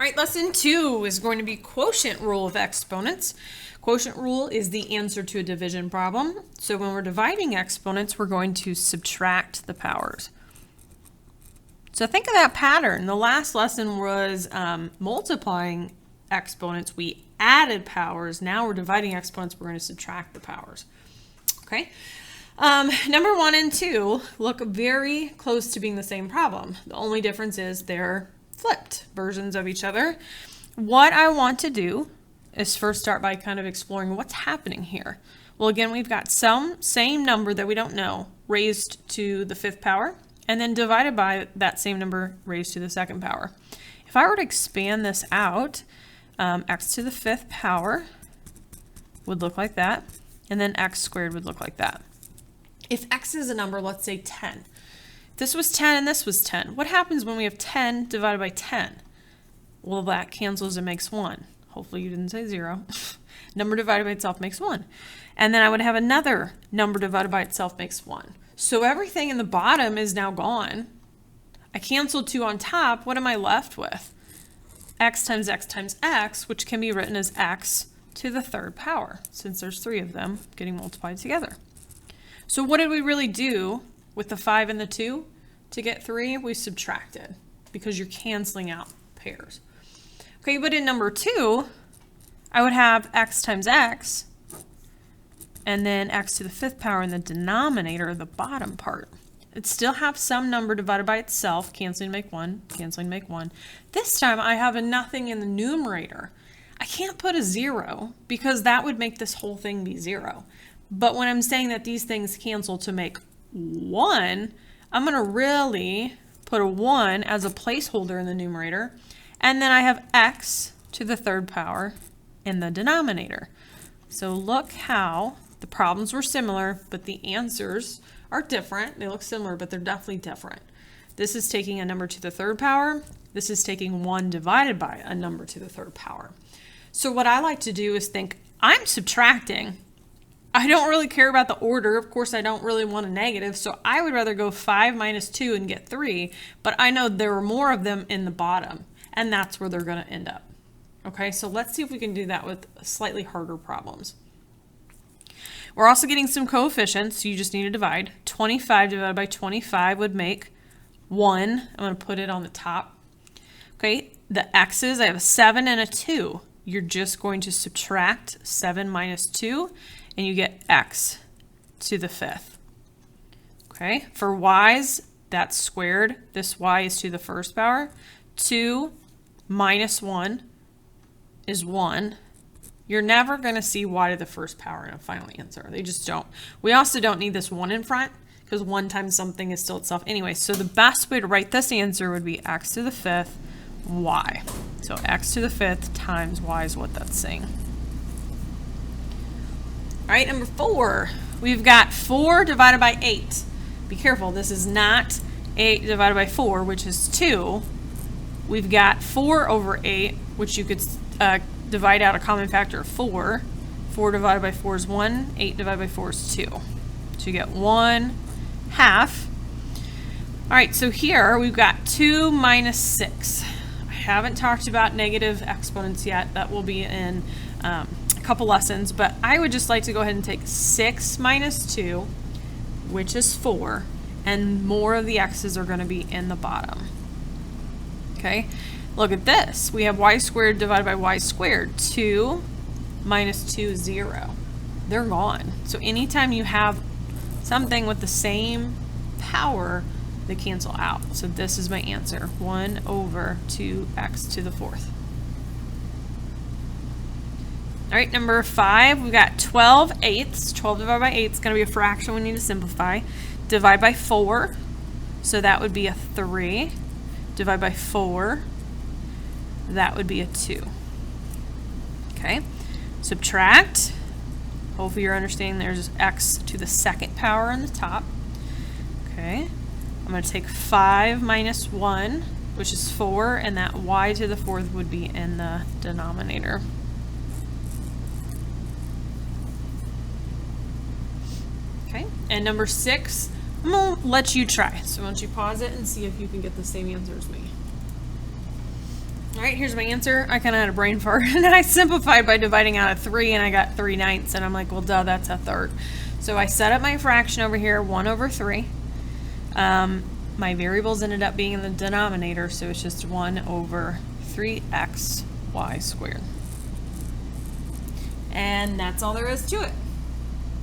All right, lesson 2 is going to be quotient rule of exponents. Quotient rule is the answer to a division problem. So when we're dividing exponents, we're going to subtract the powers. So think of that pattern. The last lesson was multiplying exponents. We added powers. Now we're dividing exponents. We're going to subtract the powers. Okay. Number 1 and 2 look very close to being the same problem. The only difference is they're flipped versions of each other. What I want to do is first start by kind of exploring what's happening here. Well, again, we've got some same number that we don't know raised to the 5th power and then divided by that same number raised to the 2nd power. If I were to expand this out, x to the 5th power would look like that, and then x squared would look like that. If x is a number, let's say 10. This was 10 and this was 10. What happens when we have 10 divided by 10? Well, that cancels and makes 1. Hopefully you didn't say 0. Number divided by itself makes 1. And then I would have another number divided by itself makes 1. So everything in the bottom is now gone. I canceled 2 on top. What am I left with? X times x times x, which can be written as x to the 3rd power, since there's 3 of them getting multiplied together. So what did we really do with the 5 and the 2? To get 3, we subtracted because you're canceling out pairs. Okay, but in number 2, I would have x times x and then x to the 5th power in the denominator, the bottom part. It'd still have some number divided by itself, canceling make 1, canceling make 1. This time I have a nothing in the numerator. I can't put a 0 because that would make this whole thing be 0. But when I'm saying that these things cancel to make 1, I'm going to really put a 1 as a placeholder in the numerator. And then I have x to the 3rd power in the denominator. So look how the problems were similar, but the answers are different. They look similar, but they're definitely different. This is taking a number to the 3rd power. This is taking 1 divided by a number to the 3rd power. So what I like to do is think, I'm subtracting. I don't really care about the order. Of course, I don't really want a negative, so I would rather go 5 minus 2 and get 3, but I know there are more of them in the bottom, and that's where they're going to end up. Okay, so let's see if we can do that with slightly harder problems. We're also getting some coefficients, so you just need to divide. 25 divided by 25 would make 1. I'm going to put it on the top. Okay, the x's, I have a 7 and a 2. You're just going to subtract 7 minus 2, and you get x to the 5th. Okay, for y's, that's squared. This y is to the 1st power. 2 minus 1 is 1. You're never going to see y to the 1st power in a final answer. They just don't. We also don't need this 1 in front because 1 times something is still itself anyway. So the best way to write this answer would be x to the 5th y. So x to the 5th times y is what that's saying. All right, number 4, we've got 4 divided by 8. Be careful, this is not 8 divided by 4, which is 2. We've got 4 over 8, which you could divide out a common factor of 4. 4 divided by 4 is 1, 8 divided by 4 is 2. So you get 1/2. All right, so here we've got 2 minus 6. I haven't talked about negative exponents yet. That will be in a couple lessons, but I would just like to go ahead and take 6 minus 2, which is 4, and more of the x's are going to be in the bottom. Okay, look at this. We have y squared divided by y squared. 2 minus 2 is 0. They're gone. So anytime you have something with the same power, they cancel out. So this is my answer, 1 over 2x to the 4th. All right, number 5, we've got 12/8. 12 divided by 8 is going to be a fraction we need to simplify. Divide by 4, so that would be a 3. Divide by 4, that would be a 2. Okay, subtract. Hopefully you're understanding there's x to the 2nd power on the top. Okay, I'm going to take 5 minus 1, which is 4, and that y to the 4th would be in the denominator. Okay, and number 6, I'm going to let you try. So why don't you pause it and see if you can get the same answer as me. All right. right, here's my answer. I kind of had a brain fart, and I simplified by dividing out of 3, and I got 3/9, and I'm like, well, duh, that's a third. So I set up my fraction over here, 1 over 3. My variables ended up being in the denominator, so it's just 1 over 3xy squared. And that's all there is to it.